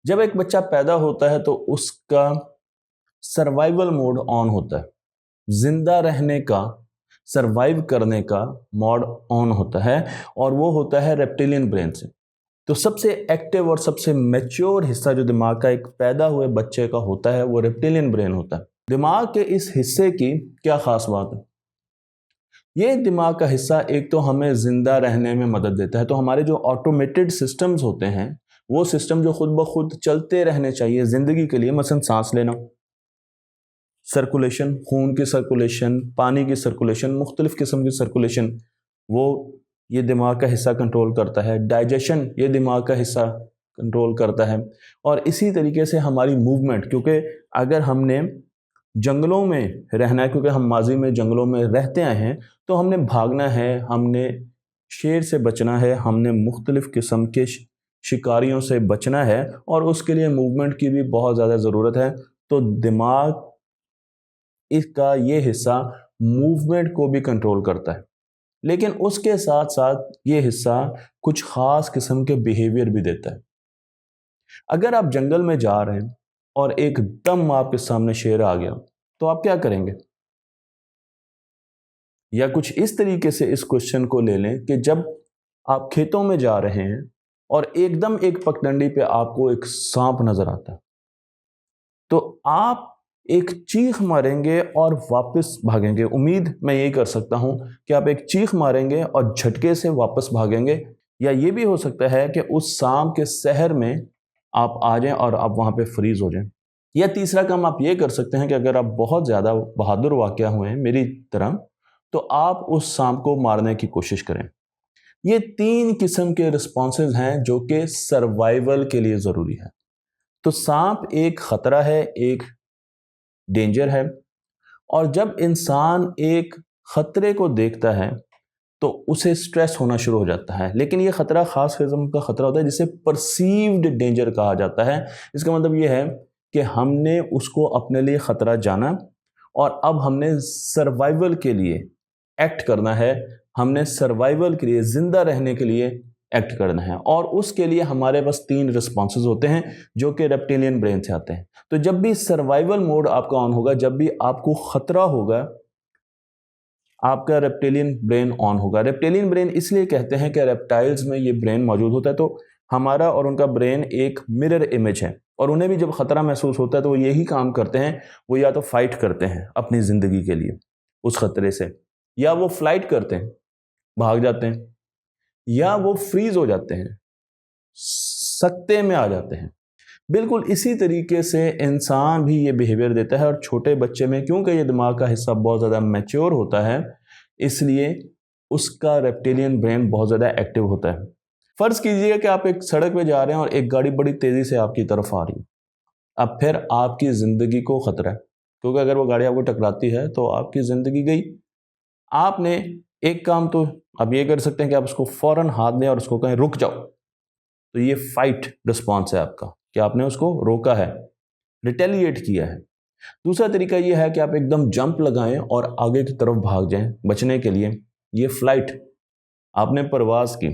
जब एक बच्चा पैदा होता है तो उसका सर्वाइवल मोड ऑन होता है, जिंदा रहने का, सर्वाइव करने का मोड ऑन होता है, और वो होता है रेप्टिलियन ब्रेन से। तो सबसे एक्टिव और सबसे मैच्योर हिस्सा जो दिमाग का एक पैदा हुए बच्चे का होता है वो रेप्टिलियन ब्रेन होता है। दिमाग के इस हिस्से की क्या खास बात है? ये दिमाग का हिस्सा एक तो हमें जिंदा रहने में मदद देता है। तो हमारे जो ऑटोमेटेड सिस्टम्स होते हैं, वो सिस्टम जो खुद ब खुद चलते रहने चाहिए जिंदगी के लिए, मसलन सांस लेना, सर्कुलेशन, खून की सर्कुलेशन, पानी की सर्कुलेशन, मुख्तलिफ किस्म की सर्कुलेशन, वो ये दिमाग का हिस्सा कंट्रोल करता है। डाइजेशन ये दिमाग का हिस्सा कंट्रोल करता है। और इसी तरीके से हमारी मूवमेंट, क्योंकि अगर हमने जंगलों में रहना है, क्योंकि हम माजी में जंगलों में रहते आए हैं, तो हमने भागना है, हमने शेर से बचना है, हमने मुख्तलिफ किस्म के शिकारियों से बचना है, और उसके लिए मूवमेंट की भी बहुत ज़्यादा ज़रूरत है। तो दिमाग इसका ये हिस्सा मूवमेंट को भी कंट्रोल करता है, लेकिन उसके साथ साथ ये हिस्सा कुछ ख़ास किस्म के बिहेवियर भी देता है। अगर आप जंगल में जा रहे हैं और एकदम आपके सामने शेर आ गया, तो आप क्या करेंगे? या कुछ इस तरीके से इस क्वेश्चन को ले लें कि जब आप खेतों में जा रहे हैं और एकदम एक पगडंडी पे आपको एक सांप नजर आता है, तो आप एक चीख मारेंगे और वापस भागेंगे। उम्मीद मैं यही कर सकता हूं कि आप एक चीख मारेंगे और झटके से वापस भागेंगे। या ये भी हो सकता है कि उस सांप के सहर में आप आ जाएं और आप वहां पे फ्रीज हो जाएं। या तीसरा काम आप ये कर सकते हैं कि अगर आप बहुत ज़्यादा बहादुर वाक़या हुए हैं मेरी तरह, तो आप उस सांप को मारने की कोशिश करें। ये 3 किस्म के रिस्पॉन्सेज हैं जो कि सर्वाइवल के लिए ज़रूरी है। तो सांप एक ख़तरा है, एक डेंजर है, और जब इंसान एक ख़तरे को देखता है तो उसे स्ट्रेस होना शुरू हो जाता है। लेकिन ये ख़तरा ख़ास किस्म का ख़तरा होता है जिसे परसीव्ड डेंजर कहा जाता है। इसका मतलब ये है कि हमने उसको अपने लिए ख़तरा जाना और अब हमने सर्वाइवल के लिए एक्ट करना है। हमने सर्वाइवल के लिए, ज़िंदा रहने के लिए एक्ट करना है, और उसके लिए हमारे पास 3 रिस्पॉन्सेज होते हैं जो कि रेप्टिलियन ब्रेन से आते हैं। तो जब भी सर्वाइवल मोड आपका ऑन होगा, जब भी आपको ख़तरा होगा, आपका रेप्टिलियन ब्रेन ऑन होगा। रेप्टिलियन ब्रेन इसलिए कहते हैं कि रेप्टाइल्स में ये ब्रेन मौजूद होता है, तो हमारा और उनका ब्रेन एक मिरर इमेज है, और उन्हें भी जब खतरा महसूस होता है तो वो यही काम करते हैं। वो या तो फाइट करते हैं अपनी ज़िंदगी के लिए उस खतरे से, या वो फ्लाइट करते हैं, भाग जाते हैं, या वो फ्रीज हो जाते हैं, सकते में आ जाते हैं। बिल्कुल इसी तरीके से इंसान भी ये बिहेवियर देता है, और छोटे बच्चे में क्योंकि ये दिमाग का हिस्सा बहुत ज़्यादा मैच्योर होता है, इसलिए उसका रेप्टिलियन ब्रेन बहुत ज़्यादा एक्टिव होता है। फ़र्ज़ कीजिए कि आप एक सड़क पे जा रहे हैं और एक गाड़ी बड़ी तेज़ी से आपकी तरफ आ रही है। अब फिर आपकी ज़िंदगी को ख़तरा है, क्योंकि अगर वो गाड़ी आपको टकराती है तो आपकी ज़िंदगी गई। आपने एक काम तो आप ये कर सकते हैं कि आप उसको फ़ौरन हाथ दें और उसको कहें रुक जाओ। तो ये फाइट रिस्पॉन्स है आपका, कि आपने उसको रोका है, रिटेलिएट किया है। दूसरा तरीका ये है कि आप एकदम जंप लगाएं और आगे की तरफ भाग जाएं बचने के लिए। ये फ्लाइट, आपने परवाज की।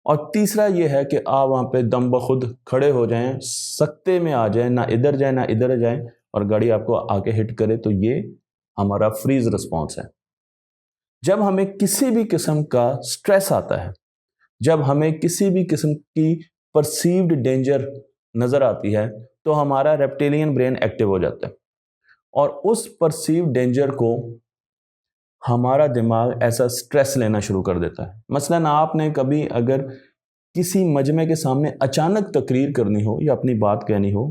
और तीसरा ये है कि आप वहां पे दम बखुद खड़े हो जाएं, सकते में आ जाएं, ना इधर जाएं ना इधर जाएं, और गाड़ी आपको आके हिट करे। तो ये हमारा फ्रीज रिस्पॉन्स है। जब हमें किसी भी किस्म का स्ट्रेस आता है, जब हमें किसी भी किस्म की परसीव्ड डेंजर नजर आती है, तो हमारा रेप्टिलियन ब्रेन एक्टिव हो जाता है, और उस परसीव्ड डेंजर को हमारा दिमाग ऐसा स्ट्रेस लेना शुरू कर देता है। मसलन आपने कभी अगर किसी मजमे के सामने अचानक तकरीर करनी हो या अपनी बात कहनी हो,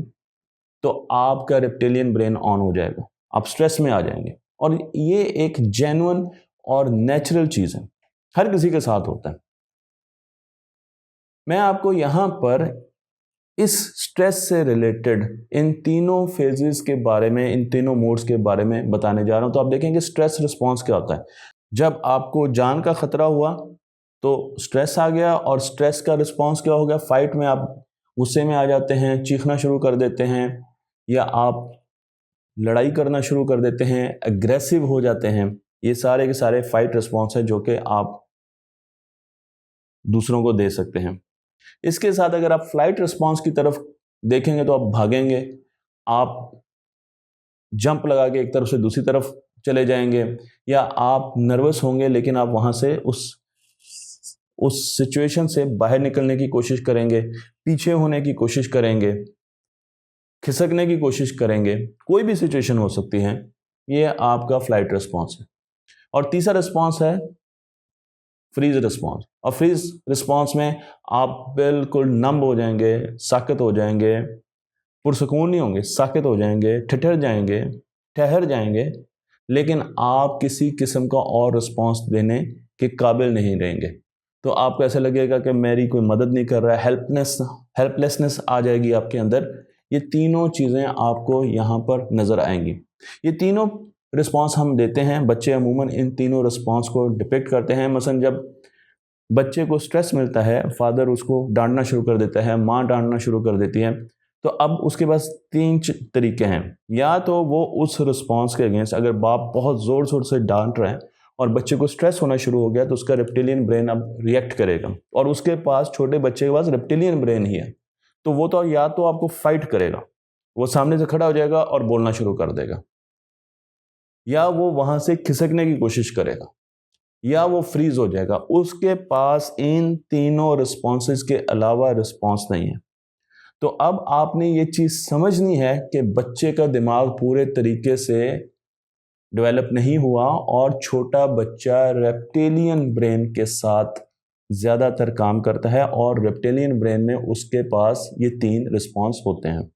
तो आपका रेप्टिलियन ब्रेन ऑन हो जाएगा, आप स्ट्रेस में आ जाएंगे। और ये एक जेन्युइन और नेचुरल चीज़ है, हर किसी के साथ होता है। मैं आपको यहाँ पर इस स्ट्रेस से रिलेटेड इन तीनों फेजेस के बारे में, इन तीनों मोड्स के बारे में बताने जा रहा हूँ। तो आप देखेंगे स्ट्रेस रिस्पॉन्स क्या होता है। जब आपको जान का खतरा हुआ तो स्ट्रेस आ गया, और स्ट्रेस का रिस्पॉन्स क्या हो गया? फाइट में आप गुस्से में आ जाते हैं, चीखना शुरू कर देते हैं, या आप लड़ाई करना शुरू कर देते हैं, एग्रेसिव हो जाते हैं। ये सारे के सारे फाइट रिस्पॉन्स है जो कि आप दूसरों को दे सकते हैं। इसके साथ अगर आप फ्लाइट रिस्पॉन्स की तरफ देखेंगे तो आप भागेंगे, आप जंप लगा के एक तरफ से दूसरी तरफ चले जाएंगे, या आप नर्वस होंगे लेकिन आप वहां से उस सिचुएशन से बाहर निकलने की कोशिश करेंगे, पीछे होने की कोशिश करेंगे, खिसकने की कोशिश करेंगे, कोई भी सिचुएशन हो सकती है। ये आपका फ्लाइट रिस्पॉन्स है। और तीसरा रिस्पॉन्स है फ्रीज रिस्पॉन्स। और फ्रीज रिस्पॉन्स में आप बिल्कुल नंब हो जाएंगे, साकित हो जाएंगे, पुरसकून नहीं होंगे, साकित हो जाएंगे, ठहर जाएंगे, लेकिन आप किसी किस्म का और रिस्पॉन्स देने के काबिल नहीं रहेंगे। तो आपको ऐसा लगेगा कि मेरी कोई मदद नहीं कर रहा है, हेल्पलेसनेस आ जाएगी आपके अंदर। ये तीनों चीज़ें आपको यहाँ पर नज़र आएंगी। ये तीनों रिस्पॉन्स हम देते हैं, बच्चे अमूमन इन तीनों रिस्पॉन्स को डिपिक्ट करते हैं। मसलन जब बच्चे को स्ट्रेस मिलता है, फादर उसको डांटना शुरू कर देता है, माँ डांटना शुरू कर देती है, तो अब उसके पास तीन तरीके हैं। या तो वो उस रिस्पॉन्स के अगेंस्ट, अगर बाप बहुत ज़ोर शोर से डांट रहे हैं और बच्चे को स्ट्रेस होना शुरू हो गया, तो उसका रेप्टिलियन ब्रेन अब रिएक्ट करेगा, और उसके पास, छोटे बच्चे के पास रेप्टिलियन ब्रेन ही है, तो वो तो या तो आपको फाइट करेगा, वो सामने से खड़ा हो जाएगा और बोलना शुरू कर देगा, या वो वहां से खिसकने की कोशिश करेगा, या वो फ्रीज हो जाएगा। उसके पास इन तीनों रिस्पॉन्सेज के अलावा रिस्पॉन्स नहीं है। तो अब आपने ये चीज समझनी है कि बच्चे का दिमाग पूरे तरीके से डेवलप नहीं हुआ, और छोटा बच्चा रेप्टिलियन ब्रेन के साथ ज़्यादातर काम करता है, और रेप्टिलियन ब्रेन में उसके पास ये तीन रिस्पॉन्स होते हैं।